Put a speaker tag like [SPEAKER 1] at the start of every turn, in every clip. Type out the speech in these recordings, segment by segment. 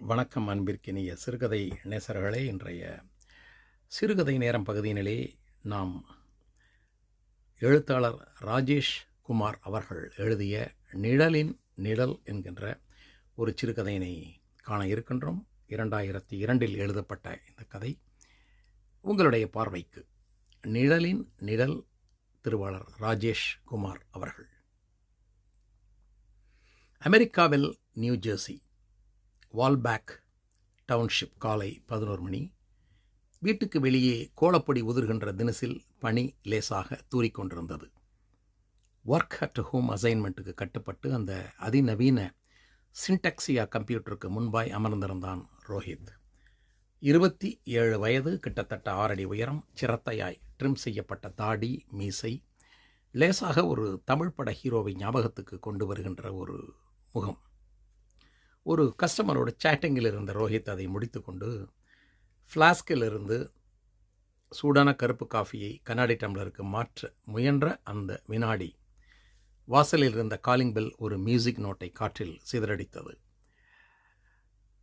[SPEAKER 1] வணக்கம் அன்பிற்கினிய சிறுகதை நேசர்களே. இன்றைய சிறுகதை நேரம் பகுதியினிலே நாம் எழுத்தாளர் ராஜேஷ் குமார் அவர்கள் எழுதிய நிழலின் நிழல் என்கின்ற ஒரு சிறுகதையினை காண இருக்கின்றோம். 2002 எழுதப்பட்ட இந்த கதை உங்களுடைய பார்வைக்கு. நிழலின் நிழல், திருவாளர் ராஜேஷ் குமார் அவர்கள். அமெரிக்காவில் நியூ ஜெர்சி வால்பேக் டவுன்ஷிப் காலை 11 மணி. வீட்டுக்கு வெளியே கோலப்பொடி உதிர்கின்ற தினசில் பனி லேசாக தூறிக்கொண்டிருந்தது. ஒர்க் அட் ஹோம் அசைன்மெண்ட்டுக்கு கட்டுப்பட்டு அந்த அதிநவீன சின்டாக்சியா கம்ப்யூட்டருக்கு முன்பாய் அமர்ந்திருந்தான் ரோஹித். 27 வயது, கிட்டத்தட்ட 6 அடி உயரம், சிரத்தையாய் ட்ரிம் செய்யப்பட்ட தாடி, மீசை, லேசாக ஒரு தமிழ் பட ஹீரோவை ஞாபகத்துக்கு கொண்டு வருகின்ற ஒரு முகம். ஒரு கஸ்டமரோட சேட்டிங்கில் இருந்த ரோஹித் அதை முடித்து கொண்டு ஃப்ளாஸ்கில் இருந்து சூடான கருப்பு காஃபியை கண்ணாடி டம்ளருக்கு மாற்ற முயன்ற அந்த வினாடி வாசலில் இருந்த காலிங் பெல் ஒரு மியூசிக் நோட்டை காற்றில் சிதறடித்தது.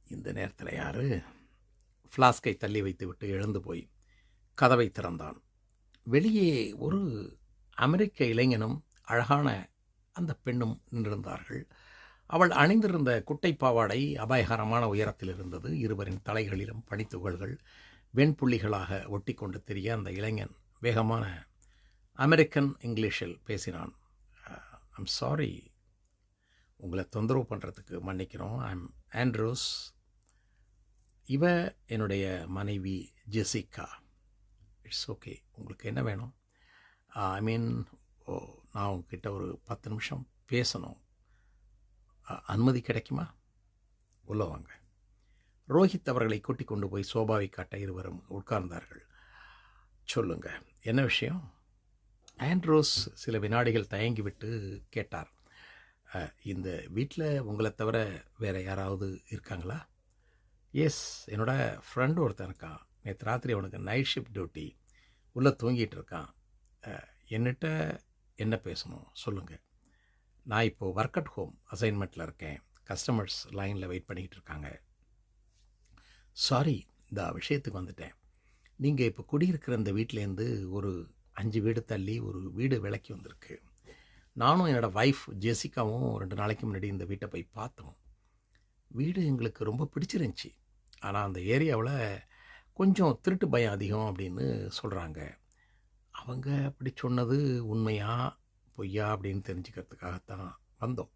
[SPEAKER 1] இந்த நேரத்தில் யாரு? ஃப்ளாஸ்கை தள்ளி வைத்துவிட்டு எழுந்து போய் கதவை திறந்தான். வெளியே ஒரு அமெரிக்க இளைஞனும் அழகான அந்த பெண்ணும் நின்றிருந்தார்கள். அவள் அணிந்திருந்த குட்டை பாவாடை அபாயகரமான உயரத்தில் இருந்தது. இருவரின் தலைகளிலும் பனித்துகள்கள் வெண்புள்ளிகளாக ஒட்டி கொண்டு தெரிய அந்த இளைஞன் வேகமான அமெரிக்கன் இங்கிலீஷில் பேசினான். ஐம் சாரி, உங்களை தொந்தரவு பண்ணுறதுக்கு மன்னிக்கிறோம். I'm Andrews. இவ என்னுடைய மனைவி ஜெசிகா. It's okay. உங்களுக்கு என்ன வேணும்? ஐ மீன், நான் உங்ககிட்ட ஒரு 10 நிமிஷம் பேசணும். அனுமதி கிடைக்குமா? உள்ள வாங்க. ரோஹித் அவர்களை கூட்டிக் கொண்டு போய் சோபாவை காட்ட இருவரும் உட்கார்ந்தார்கள். சொல்லுங்க, என்ன விஷயம்? ஆண்ட்ரோஸ் சில வினாடிகள் தயங்கிவிட்டு கேட்டார். இந்த வீட்டில் உங்களை தவிர வேறு யாராவது இருக்காங்களா? எஸ், என்னோட ஃப்ரெண்டு ஒருத்தன் இருக்கான். நேற்று ராத்திரி அவனுக்கு நைட் ஷிஃப்ட் டியூட்டி. உள்ளே தூங்கிட்டு இருக்கான். என்னிட்ட என்ன பேசணும் சொல்லுங்கள். நான் இப்போது ஒர்க் அட் ஹோம் அசைன்மெண்ட்டில் இருக்கேன். கஸ்டமர்ஸ் லைனில் வெயிட் பண்ணிக்கிட்டு இருக்காங்க. சாரி, இந்த விஷயத்துக்கு வந்துட்டேன். நீங்கள் இப்போ குடியிருக்கிற இந்த வீட்டிலேருந்து ஒரு 5 வீடு தள்ளி ஒரு வீடு விலைக்கு வந்திருக்கு. நானும் என்னோடய ஒய்ஃப் ஜெசிகாவும் 2 நாளைக்கு முன்னாடி இந்த வீட்டை போய் பார்த்தோம். வீடு எங்களுக்கு ரொம்ப பிடிச்சிருந்துச்சி. ஆனால் அந்த ஏரியாவில் கொஞ்சம் திருட்டு பயம் அதிகம் அப்படின்னு சொல்கிறாங்க. அவங்க அப்படி சொன்னது உண்மையா பொய்யா அப்படின்னு தெரிஞ்சுக்கிறதுக்காகத்தான் வந்தோம்.